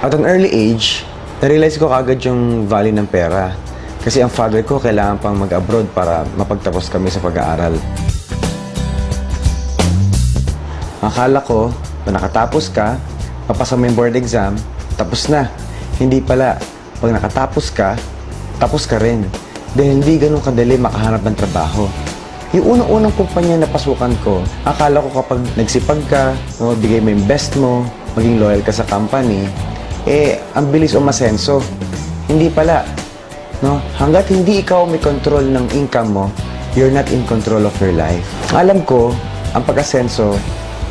At an early age, na-realize ko kagad yung value ng pera. Kasi ang father ko kailangan pang mag-abroad para mapagtapos kami sa pag-aaral. Akala ko, na nakatapos ka, papasa mo yung board exam, tapos na. Hindi pala. Pag nakatapos ka, tapos ka rin. Dahil hindi ganun kadali makahanap ng trabaho. Yung unang-unang kumpanya na pasukan ko, akala ko kapag nagsipag ka, bigay mo yung best mo, maging loyal ka sa company, ang bilis umasenso. Hindi pala. No? Hanggat hindi ikaw may control ng income mo, you're not in control of your life. Alam ko, ang pag-asenso,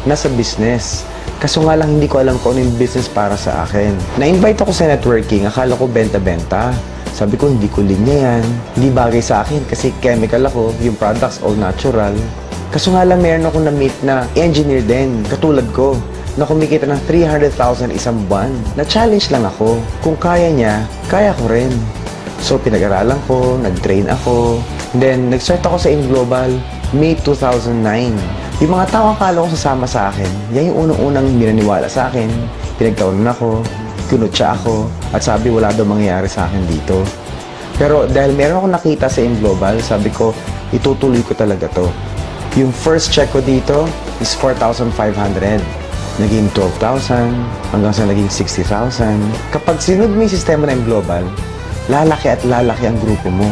nasa business. Kaso nga lang hindi ko alam kung ano yung business para sa akin. Na-invite ako sa networking, akala ko benta-benta. Sabi ko, hindi ko linya yan. Hindi bagay sa akin kasi chemical ako, yung products all natural. Kaso nga lang meron ako na-meet na engineer din, katulad ko, na kumikita ng 300,000 isang buwan. Na-challenge lang ako. Kung kaya niya, kaya ko rin. So, pinag-aralan ko, nag-train ako. Then, nag-start ako sa InGlobal, May 2009. Yung mga tao akala ko sasama sa akin, yan yung unang-unang minaniwala sa akin. Pinagtawanan ako, kinutsa ako, at sabi wala daw mangyayari sa akin dito. Pero dahil meron ako nakita sa InGlobal, sabi ko, itutuloy ko talaga to. Yung first check ko dito is 4,500. Naging 12,000, hanggang sa naging 60,000. Kapag sinunod mo yung sistema ng InGlobal, lalaki at lalaki ang grupo mo.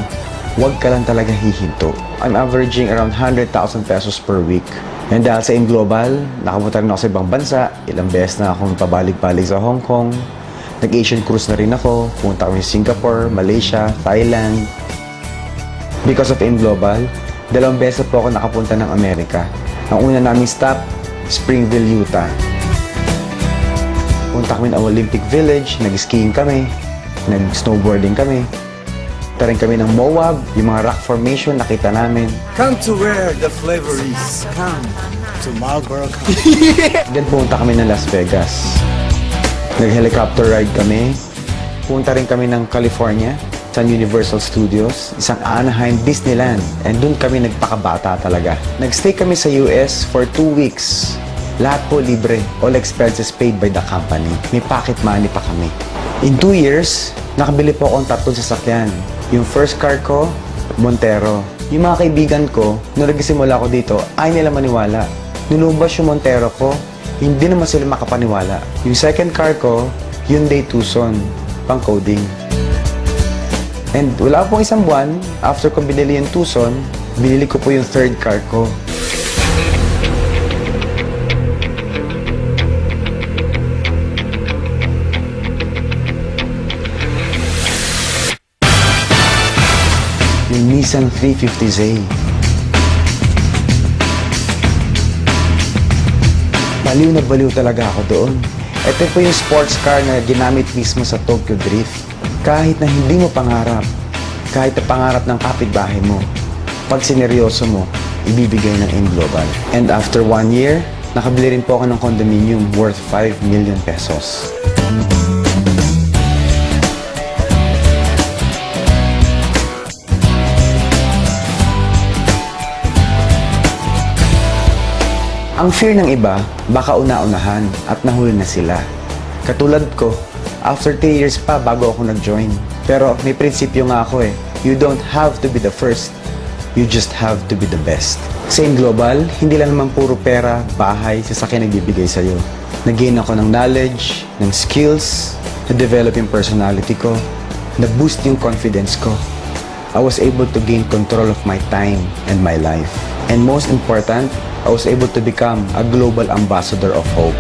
Huwag ka lang talaga hihinto. I'm averaging around 100,000 pesos per week. And dahil sa InGlobal, nakapunta rin ako sa ibang bansa. Ilang beses na akong pabalik-balik sa Hong Kong. Nag-Asian cruise na rin ako. Pumunta kami sa Singapore, Malaysia, Thailand. Because of InGlobal, 2 beses po ako nakapunta ng Amerika. Ang una naming stop, Springville, Utah. Punta kami ng Olympic Village, nag-skiing kami, nag-snowboarding kami. Punta rin kami ng Moab, yung mga rock formation nakita namin. Come to where the flavor is. Come to Marlboro County. Then pumunta kami ng Las Vegas. Nag-helicopter ride kami. Punta rin kami ng California, sa Universal Studios, isang Anaheim Disneyland. And doon kami nagpakabata talaga. Nag-stay kami sa US for 2 weeks. Lahat po libre. All expenses paid by the company. May pocket money pa kami. In 2 years, nakabili po akong 3 sasakyan. Yung first car ko, Montero. Yung mga kaibigan ko, nung nagsimula ako dito, ay nila maniwala. Nilubas yung Montero ko, hindi naman sila makapaniwala. Yung second car ko, Hyundai Tucson, pang coding. And wala pong isang buwan, after ko binili yung Tucson, binili ko po yung third car ko. Yung Nissan 350Z. Baliw na baliw talaga ako doon. Ito po yung sports car na ginamit mismo sa Tokyo Drift. Kahit na hindi mo pangarap, kahit na pangarap ng kapitbahay mo, pag sineryoso mo, ibibigay ng InGlobal. And after 1 year, nakabili rin po ako ng condominium worth 5 million pesos. Ang fear ng iba, baka una-unahan at nahuli na sila. Katulad ko, after 3 years pa bago ako nag-join. Pero may prinsipyo nga ako you don't have to be the first, you just have to be the best. Sa InGlobal, hindi lang naman puro pera, bahay, sasakyan nagbibigay sa'yo. Nag-gain ako ng knowledge, ng skills, na-develop yung personality ko, na-boost yung confidence ko. I was able to gain control of my time and my life. And most important, I was able to become a global ambassador of hope.